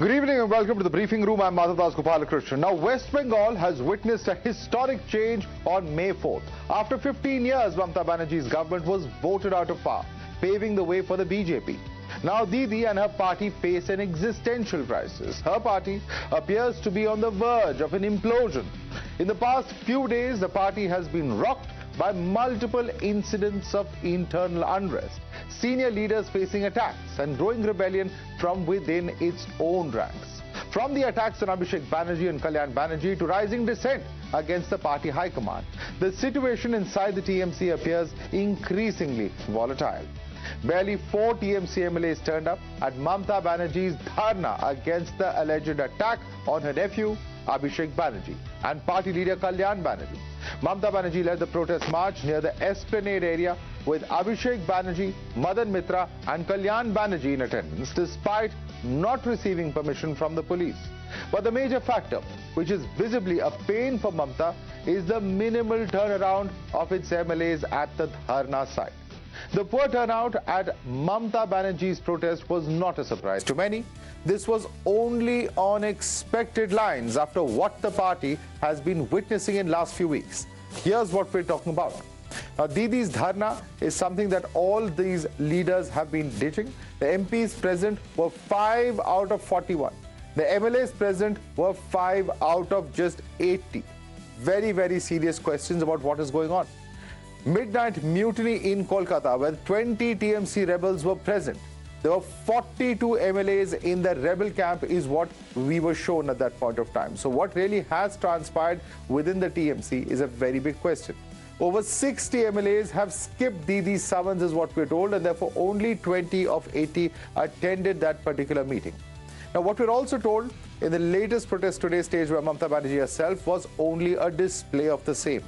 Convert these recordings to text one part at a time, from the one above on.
Good evening and welcome to the briefing room. I'm Madhavdas G. Now, West Bengal has witnessed a historic change on May 4th. After 15 years, Mamata Banerjee's government was voted out of power, paving the way for the BJP. Now, Didi and her party face an existential crisis. Her party appears to be on the verge of an implosion. In the past few days, the party has been rocked by multiple incidents of internal unrest, senior leaders facing attacks and growing rebellion from within its own ranks. From the attacks on Abhishek Banerjee and Banerjee to rising dissent against the party high command, the situation inside the TMC appears increasingly volatile. Barely 4 TMC MLAs turned up at Mamata Banerjee's dharna against the alleged attack on her nephew Abhishek Banerjee and party leader Banerjee. Mamata Banerjee led the protest march near the Esplanade area with Abhishek Banerjee, Madan Mitra and Banerjee in attendance, despite not receiving permission from the police. But the major factor, which is visibly a pain for Mamata, is the minimal turnaround of its MLAs at the dharna site. The poor turnout at Mamata Banerjee's protest was not a surprise to many. This was only on expected lines after what the party has been witnessing in last few weeks. Here's what we're talking about. Now, Didi's dharna is something that all these leaders have been ditching. The MPs present were 5 out of 41. The MLAs present were 5 out of just 80. Very, very serious questions about what is going on. Midnight mutiny in Kolkata, where 20 TMC rebels were present. There were 42 MLAs in the rebel camp is what we were shown at that point of time. So what really has transpired within the TMC is a very big question. Over 60 MLAs have skipped Didi's summons is what we're told, and therefore only 20 of 80 attended that particular meeting. Now, what we're also told in the latest protest today stage where Mamata Banerjee herself was only a display of the same.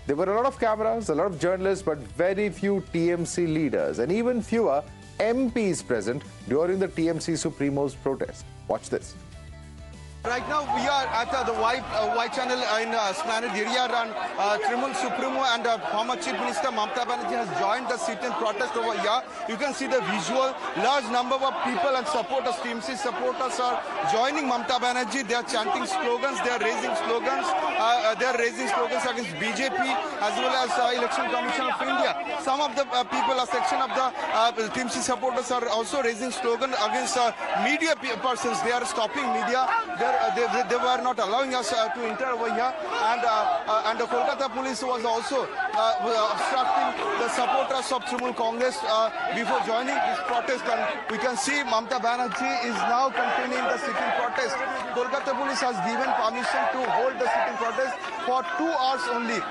There were a lot of cameras, a lot of journalists, but very few TMC leaders and even fewer MPs present during the TMC Supremo's protest. Watch this. Right now we are at the White Channel in Esplanade area, and Trinamool Supremo and former Chief Minister Mamata Banerjee has joined the sit-in protest over here. You can see the visual. Large number of people and supporters, TMC supporters, are joining Mamata Banerjee. They are chanting slogans. They are raising slogans. Against BJP as well as Election Commission of India. Some of the people, a section of the TMC supporters, are also raising slogans against media persons. They are stopping media. They were not allowing us to enter over here, and the Kolkata police was also obstructing the supporters of Trinamool Congress before joining this protest. And we can see Mamata Banerjee is now continuing the sit-in protest. Kolkata police has given permission to hold the sit-in protest for 2 hours only.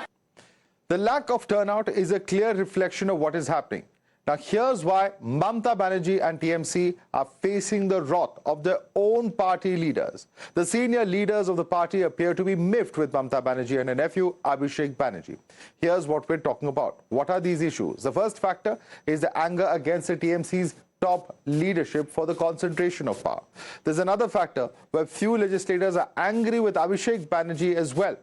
The lack of turnout is a clear reflection of what is happening. Now, here's why Mamata Banerjee and TMC are facing the wrath of their own party leaders. The senior leaders of the party appear to be miffed with Mamata Banerjee and her nephew Abhishek Banerjee. Here's what we're talking about. What are these issues? The first factor is the anger against the TMC's top leadership for the concentration of power. There's another factor where few legislators are angry with Abhishek Banerjee as well.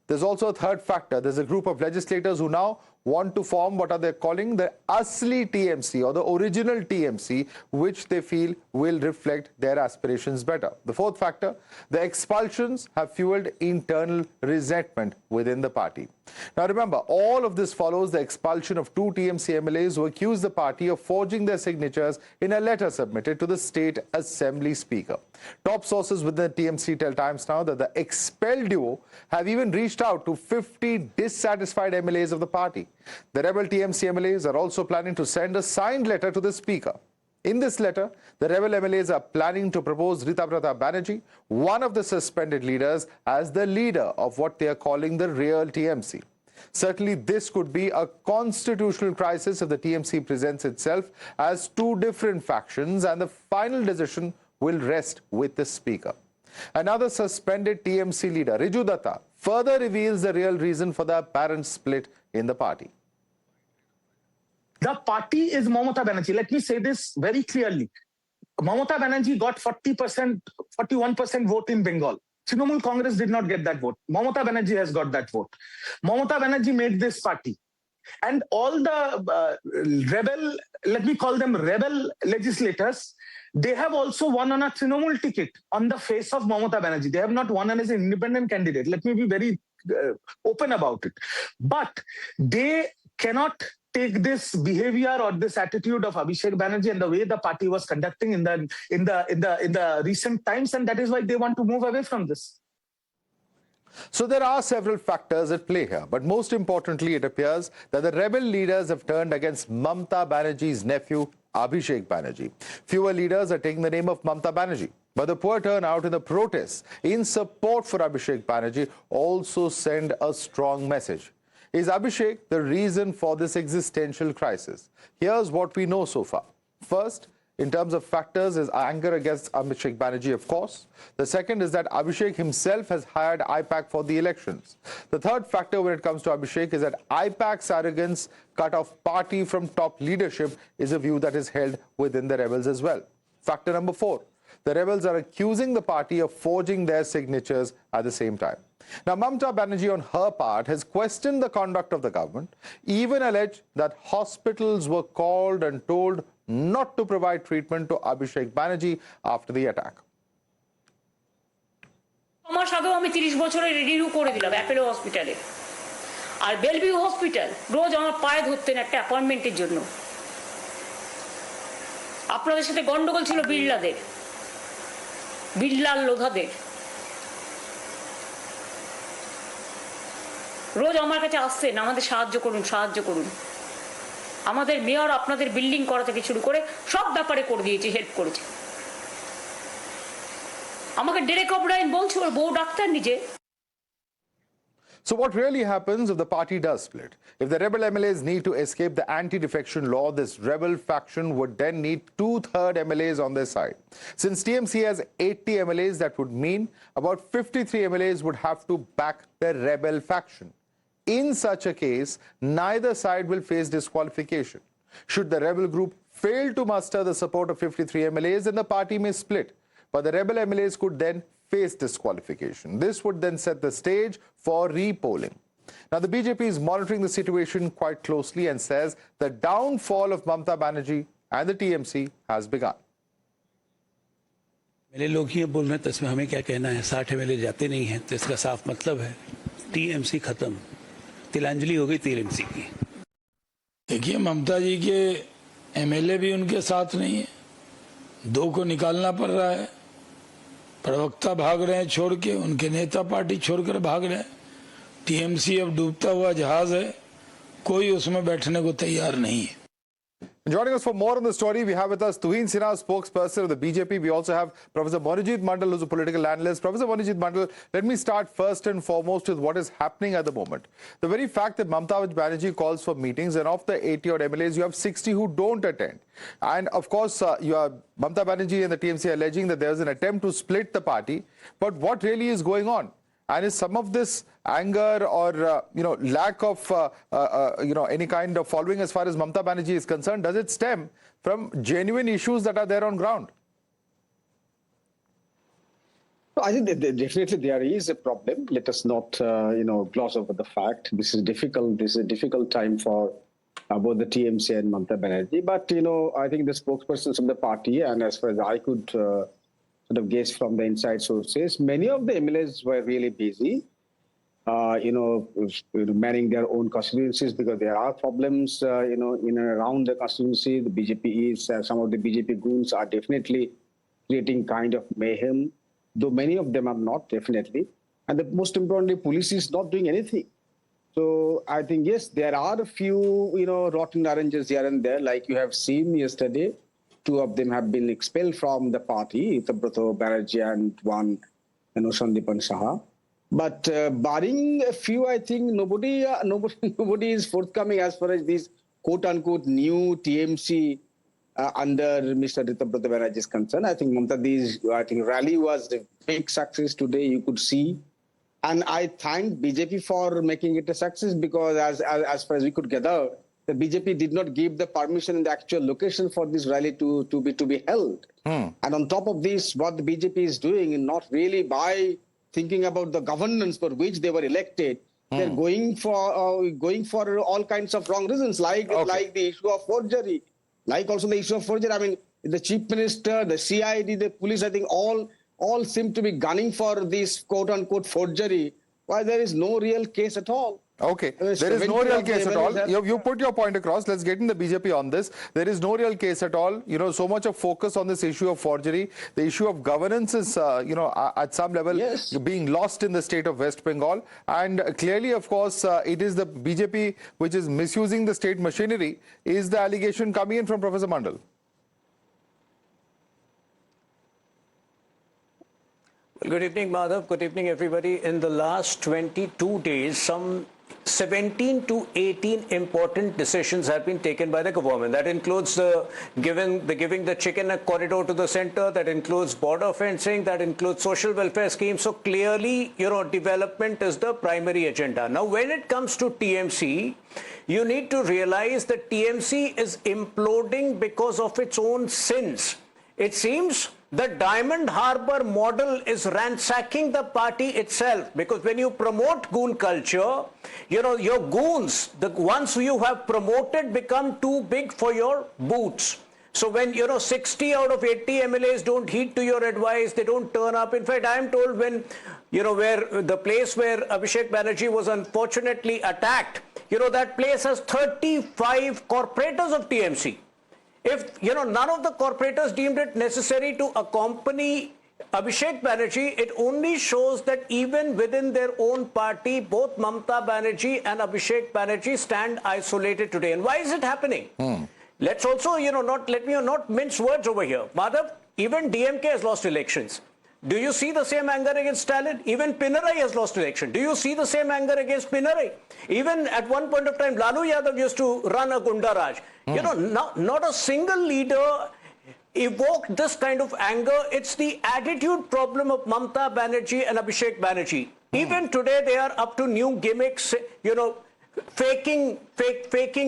There's also a third factor. There's a group of legislators who now want to form what are they calling the Asli TMC or the original TMC, which they feel will reflect their aspirations better. The fourth factor, the expulsions have fueled internal resentment within the party. Now remember, all of this follows the expulsion of 2 TMC MLAs who accused the party of forging their signatures in a letter submitted to the State Assembly Speaker. Top sources within the TMC tell Times Now that the expelled duo have even reached out to 50 dissatisfied MLAs of the party. The rebel TMC MLAs are also planning to send a signed letter to the Speaker. In this letter, the rebel MLAs are planning to propose Mamata Banerjee, one of the suspended leaders, as the leader of what they are calling the real TMC. Certainly, this could be a constitutional crisis if the TMC presents itself as 2 different factions, and the final decision will rest with the Speaker. Another suspended TMC leader, Riju Datta, further reveals the real reason for the apparent split in the party. The party is Mamata Banerjee. Let me say this very clearly. Mamata Banerjee got 40%, 41% vote in Bengal. Trinamool Congress did not get that vote. Mamata Banerjee has got that vote. Mamata Banerjee made this party. And all the rebel, let me call them rebel legislators, they have also won on a Trinamool ticket on the face of Mamata Banerjee. They have not won as an independent candidate. Let me be very open about it. But they cannot take this behavior or this attitude of Abhishek Banerjee and the way the party was conducting in the recent times, and that is why they want to move away from this. So there are several factors at play here, but most importantly, it appears that the rebel leaders have turned against Mamata Banerjee's nephew, Abhishek Banerjee. Fewer leaders are taking the name of Mamata Banerjee, but the poor turnout in the protests in support for Abhishek Banerjee also send a strong message. Is Abhishek the reason for this existential crisis? Here's what we know so far. First, in terms of factors, is anger against Abhishek Banerjee, of course. The second is that Abhishek himself has hired IPAC for the elections. The third factor when it comes to Abhishek is that IPAC's arrogance cut off party from top leadership is a view that is held within the rebels as well. Factor number 4, the rebels are accusing the party of forging their signatures at the same time. Now, Mamata Banerjee on her part has questioned the conduct of the government, even alleged that hospitals were called and told not to provide treatment to Abhishek Banerjee after the attack. মাস আগেও আমি 30 বছরের renew করে দিলাম Apollo হসপিটালে, আর Belle Vue hospital রোজ আমার পায়ে ধরতেন একটা অ্যাপয়েন্টমেন্টের জন্য। আপনাদের সাথে গন্ডগোল ছিল বিড়লার লোধাদের, রোজ আমার কাছে আসছেন আমাদের সাহায্য করুন। আমাদের মেয়র আপনাদের বিল্ডিং করা থেকে শুরু করে সব ব্যাপারে করে দিয়েছে, হেল্প করেছে। আমাকে ডেরেক ওব্রায়েন বলছে ওর বউ ডাক্তার নিজে। So what really happens if the party does split? If the rebel MLAs need to escape the anti-defection law, this rebel faction would then need 2/3 MLAs on their side. Since TMC has 80 MLAs, that would mean about 53 MLAs would have to back the rebel faction. In such a case, neither side will face disqualification. Should the rebel group fail to muster the support of 53 MLAs, then the party may split. But the rebel MLAs could then face disqualification. This would then set the stage for repolling. Now, the BJP is monitoring the situation quite closely and says the downfall of Mamata Banerjee and the TMC has begun. मेरे लोग ये बोल रहे हैं तो इसमें हमें क्या कहना है? 60 MLA जाते नहीं हैं तो इसका साफ मतलब है TMC खत्म, तिलांजलि हो गई TMC की। देखिए, ममता जी के MLA भी उनके साथ नहीं है, 2 को निकालना पड़ रहा है, प्रवक्ता भाग रहे हैं छोड़ के, उनके नेता पार्टी छोड़कर भाग रहे हैं। TMC अब डूबता हुआ जहाज है, कोई उसमें बैठने को तैयार नहीं है। Joining us for more on the story, we have with us Tuhin Sinha, spokesperson of the BJP. We also have Professor Monijit Mandal, who's a political analyst. Professor Monijit Mandal, let me start first and foremost with what is happening at the moment. The very fact that Mamata Banerjee calls for meetings, and of the 80-odd MLAs, you have 60 who don't attend. And of course, you have Mamata Banerjee and the TMC alleging that there's an attempt to split the party. But what really is going on? And is some of this anger or lack of any kind of following as far as Mamata Banerjee is concerned, does it stem from genuine issues that are there on ground? I think that definitely there is a problem. Let us not gloss over the fact. This is difficult. This is a difficult time for both the TMC and Mamata Banerjee. But I think the spokespersons of the party, and as far as I could sort of guess from the inside sources, many of the MLAs were really busy, manning their own constituencies because there are problems, in and around the constituency. The BJP is, some of the BJP goons are definitely creating kind of mayhem, though many of them are not, definitely. And the most importantly, police is not doing anything. So I think, yes, there are a few, rotten oranges here and there, like you have seen yesterday. 2 of them have been expelled from the party, Mamata Banerjee and one, Sandipan Saha. But barring a few, I think nobody is forthcoming as far as these quote-unquote new TMC under Mr. Mamata Banerjee is concerned. I think rally was a big success today, you could see. And I thank BJP for making it a success because as far as we could gather, the BJP did not give the permission in the actual location for this rally to be held. And on top of this, what the BJP is doing, and not really by thinking about the governance for which they were elected, they're going for all kinds of wrong reasons, like the issue of forgery, I mean, the chief minister, the CID, the police, I think all seem to be gunning for this quote-unquote forgery, while there is no real case at all. Okay, there is no real case at all. You put your point across. Let's get in the BJP on this. There is no real case at all. You know, so much of focus on this issue of forgery. The issue of governance is, you know, at some level being lost in the state of West Bengal. And clearly, of course, it is the BJP which is misusing the state machinery. Is the allegation coming in from Professor Mandal? Well, good evening, Madhav. Good evening, everybody. In the last 22 days, some 17 to 18 important decisions have been taken by the government. That includes giving the chicken a corridor to the center. That includes border fencing. That includes social welfare schemes. So clearly, you know, development is the primary agenda. Now, when it comes to TMC, you need to realize that TMC is imploding because of its own sins. It seems the Diamond Harbour model is ransacking the party itself, because when you promote goon culture, you know, your goons, the ones who you have promoted, become too big for your boots. So when, you know, 60 out of 80 MLAs don't heed to your advice, they don't turn up. In fact, I am told when, you know, where the place where Abhishek Banerjee was unfortunately attacked, you know, that place has 35 corporators of TMC. If, you know, none of the corporators deemed it necessary to accompany Abhishek Banerjee, it only shows that even within their own party, both Mamata Banerjee and Abhishek Banerjee stand isolated today. And why is it happening? Let's also, you know, let me not mince words over here. Madhav, even DMK has lost elections. Do you see the same anger against Stalin? Even Pinarayi has lost election. Do you see the same anger against Pinarayi? Even at one point of time, Lalu Yadav used to run a Gunda Raj. You know, not a single leader evoked this kind of anger. It's the attitude problem of Mamata Banerjee and Abhishek Banerjee. Even today, they are up to new gimmicks, you know, faking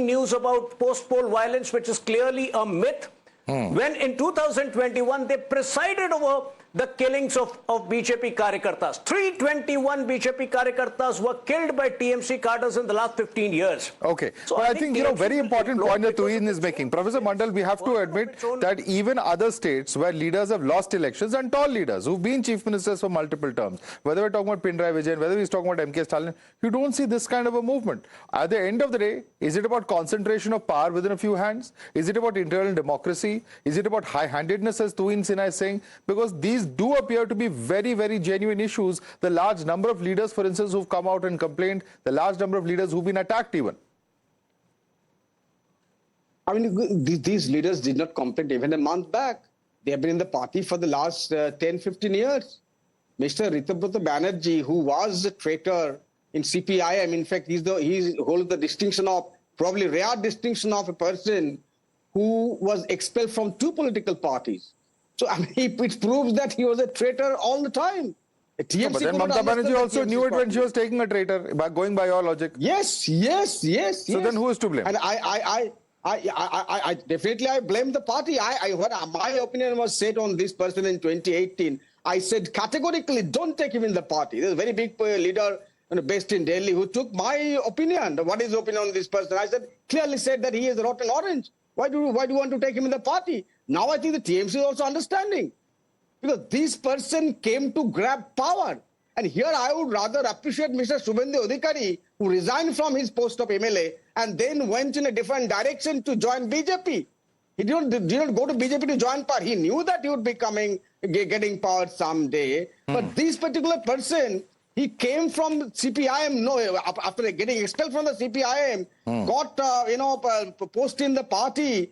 news about post-poll violence, which is clearly a myth. When in 2021, they presided over the killings of BJP Karyakartas. 321 BJP Karyakartas were killed by TMC cadres in the last 15 years. Okay, so but I think, you know, very important point that Tuhin is making. Professor Mandal, we have to admit that even other states where leaders have lost elections, and tall leaders who've been chief ministers for multiple terms, whether we're talking about Pinarayi Vijayan, whether we're talking about MK Stalin, you don't see this kind of a movement. At the end of the day, is it about concentration of power within a few hands? Is it about internal democracy? Is it about high-handedness, as Tuhin Sinha is saying? Because these do appear to be very, very genuine issues. The large number of leaders, for instance, who've come out and complained, the large number of leaders who've been attacked even. I mean, these leaders did not complain even a month back. They have been in the party for the last 10, 15 years. Mr. Mamata Banerjee, who was a traitor in CPIM, in fact, he holds the distinction of, probably rare distinction of a person who was expelled from 2 political parties. So, I mean, it proves that he was a traitor all the time. But then Mamata Banerjee also knew it when she was taking a traitor, going by your logic. Yes. So then who is to blame? And I definitely blame the party. My opinion was said on this person in 2018. I said categorically, don't take him in the party. There's a very big leader, you know, based in Delhi, who took my opinion. What is the opinion on this person? I said, clearly said that he is a rotten orange. Why do you want to take him in the party? Now I think the TMC is also understanding. Because this person came to grab power. And here I would rather appreciate Mr. Subhendu Adhikari, who resigned from his post of MLA and then went in a different direction to join BJP. He didn't go to BJP to join power. He knew that he would be getting power someday. But this particular person, he came from CPIM, after getting expelled from the CPIM, got, post in the party,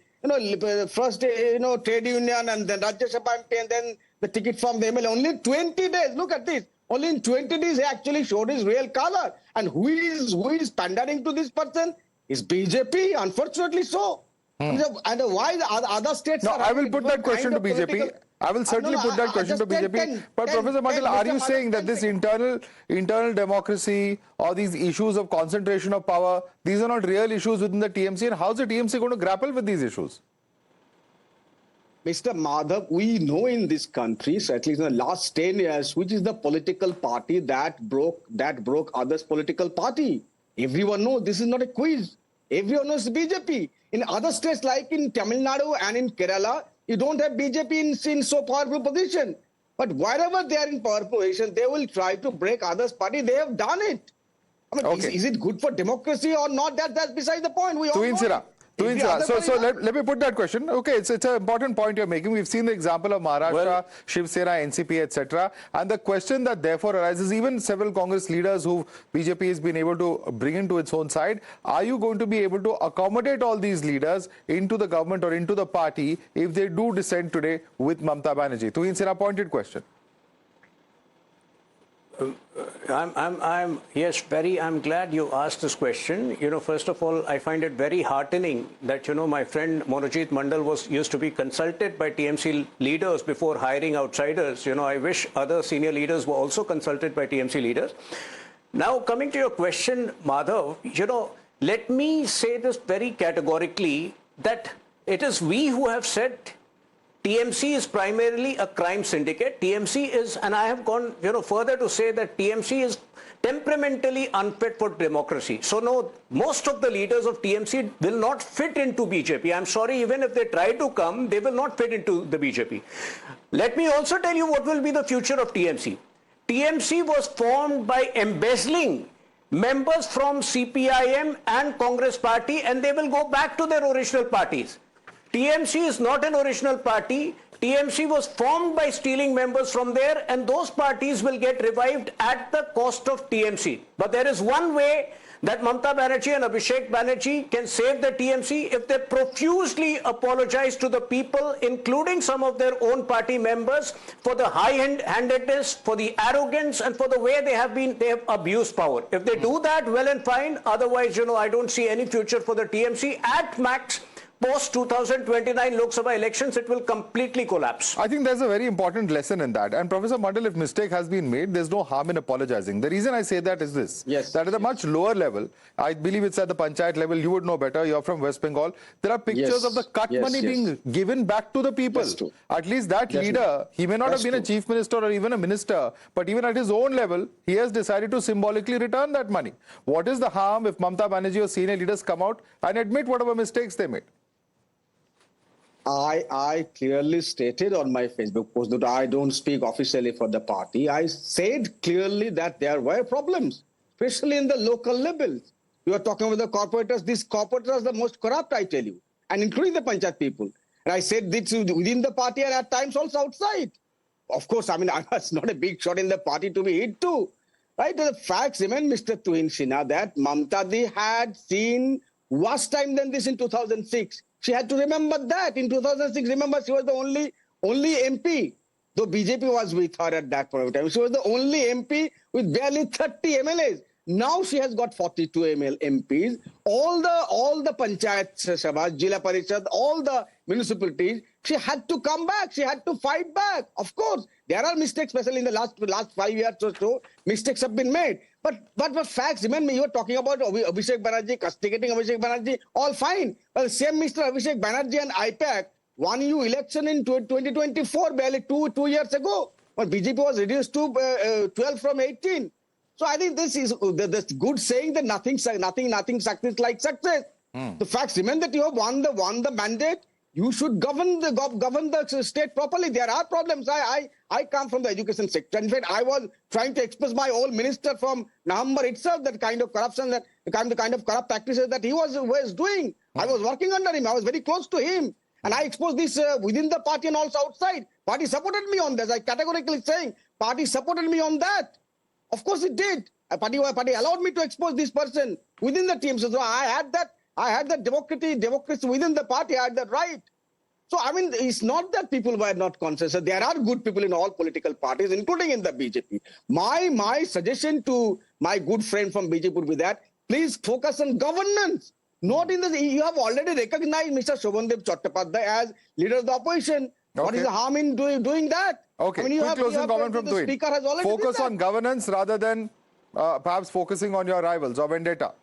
first, trade union and then Rajya Sabha MP and then the ticket from the MLA. Only 20 days, look at this. Only in 20 days he actually showed his real color. And who is pandering to this person? Is BJP, unfortunately so. And why the other states are... I will put that question to BJP. I will certainly put that question to BJP. But Professor Mandal, are you saying that this internal democracy or these issues of concentration of power, these are not real issues within the TMC? And how is the TMC going to grapple with these issues? Mr. Madhav, we know in this country, so at least in the last 10 years, which is the political party that broke others' political party. Everyone knows this is not a quiz. Everyone knows BJP. In other states like in Tamil Nadu and in Kerala, You don't have BJP in so powerful position. But wherever they are in power position, they will try to break others' party. They have done it. I mean, is it good for democracy or not? That's beside the point. We all know it. So let me put that question. Okay, it's an important point you're making. We've seen the example of Maharashtra, Shiv Sena, NCP, etc. And the question that therefore arises, even several Congress leaders who BJP has been able to bring into its own side, are you going to be able to accommodate all these leaders into the government or into the party if they do dissent today with Mamata Banerjee? Tuhin Sena, pointed question. I'm glad you asked this question. First of all, I find it very heartening that, my friend Monojit Mandal used to be consulted by TMC leaders before hiring outsiders. I wish other senior leaders were also consulted by TMC leaders. Now, coming to your question, Madhav, let me say this very categorically that it is we who have said TMC is primarily a crime syndicate. TMC is, and I have gone further to say that TMC is temperamentally unfit for democracy. So no, most of the leaders of TMC will not fit into BJP. I'm sorry, even if they try to come, they will not fit into the BJP. Let me also tell you what will be the future of TMC. TMC was formed by embezzling members from CPIM and Congress party, and they will go back to their original parties. TMC is not an original party. TMC was formed by stealing members from there, and those parties will get revived at the cost of TMC. But there is one way that Mamata Banerjee and Abhishek Banerjee can save the TMC if they profusely apologize to the people, including some of their own party members, for the high-handedness, for the arrogance, and for the way they have abused power. If they do that, well and fine. Otherwise, I don't see any future for the TMC. At max, post 2029 Lok Sabha elections, it will completely collapse. I think there's a very important lesson in that. And Professor Mandal, if mistake has been made, there's no harm in apologizing. The reason I say that is this. Yes. That at a much lower level, I believe it's at the panchayat level, you would know better, you're from West Bengal, there are pictures of the cut money being given back to the people. At least that leader, he may not have been a chief minister or even a minister, but even at his own level, he has decided to symbolically return that money. What is the harm if Mamata Banerjee or senior leaders come out and admit whatever mistakes they made? I clearly stated on my Facebook post that I don't speak officially for the party. I said clearly that there were problems, especially in the local levels. You are talking with the corporators. These corporators are the most corrupt, I tell you, and including the panchayat people. And I said this within the party and at times also outside. Of course, I mean, I was not a big shot in the party to be hit too. Right? The facts remain, Mr. Tuhin Sena, that Mamata Ji had seen worse time than this in 2006. She had to remember that. In 2006, remember, she was the only MP, though BJP was with her at that point of time. She was the only MP with barely 30 MLAs. Now she has got 42 MPs. All the panchayat sabhas, Jila Parishad, all the municipalities, she had to come back. She had to fight back. Of course, there are mistakes, especially in the last 5 years or so. Mistakes have been made. But facts, remember, you were talking about Abhishek Banerjee, castigating Abhishek Banerjee, all fine. Well, same Mr. Abhishek Banerjee and IPAC won you election in 2024, barely two years ago. But BJP was reduced to 12 from 18. So I think this is the good saying that nothing success like success. The facts remain that you have won the mandate. You should govern the state properly. There are problems. I come from the education sector. In fact, I was trying to expose my old minister from November itself, that kind of corruption, that the kind of corrupt practices that he was doing. I was working under him. I was very close to him. And I exposed this within the party and also outside. Party supported me on this. I categorically saying, party supported me on that. Of course it did. Party allowed me to expose this person within the team. So I had that democracy within the party. I had that right. So, I mean, it's not that people were not conscious. There are good people in all political parties, including in the BJP. My suggestion to my good friend from BJP would be that please focus on governance. Not in the. You have already recognized Mr. Shobhandev Chattopadhyay as leader of the opposition. What is the harm in doing that? Okay, I mean, quick closing comment from Tuhin. Speaker has already focus on governance rather than perhaps focusing on your rivals or vendetta.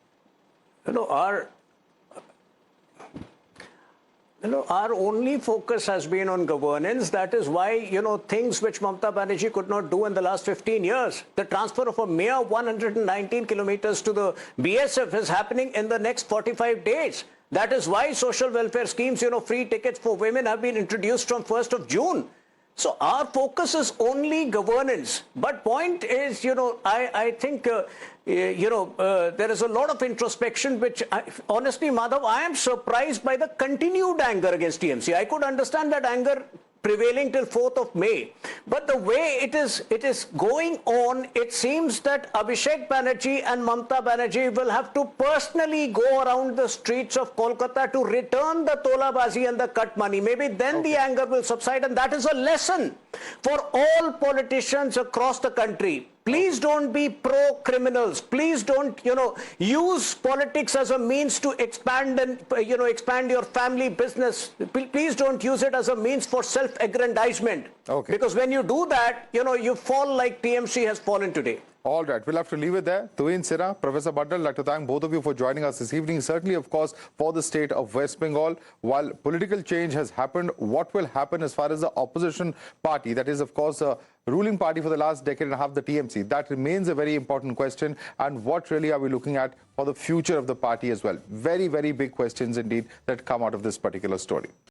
Our only focus has been on governance. That is why, things which Mamata Banerjee could not do in the last 15 years, the transfer of a mere 119 kilometers to the BSF is happening in the next 45 days. That is why social welfare schemes, free tickets for women have been introduced from 1st of June. So our focus is only governance. But point is, I think, there is a lot of introspection, which honestly, Madhav, I am surprised by the continued anger against TMC. I could understand that anger prevailing till 4th of May. But the way it is going on, it seems that Abhishek Banerjee and Mamata Banerjee will have to personally go around the streets of Kolkata to return the tolabazi and the cut money. Maybe then the anger will subside, and that is a lesson for all politicians across the country. Please don't be pro-criminals. Please don't, use politics as a means to expand and, expand your family business. Please don't use it as a means for self-aggrandizement. Okay. Because when you do that, you fall like TMC has fallen today. All right, we'll have to leave it there. Tuin Sira, Professor Butler, I'd like to thank both of you for joining us this evening. Certainly, of course, for the state of West Bengal, while political change has happened, what will happen as far as the opposition party, that is, of course, the ruling party for the last decade and a half, the TMC, that remains a very important question. And what really are we looking at for the future of the party as well? Very, very big questions indeed that come out of this particular story.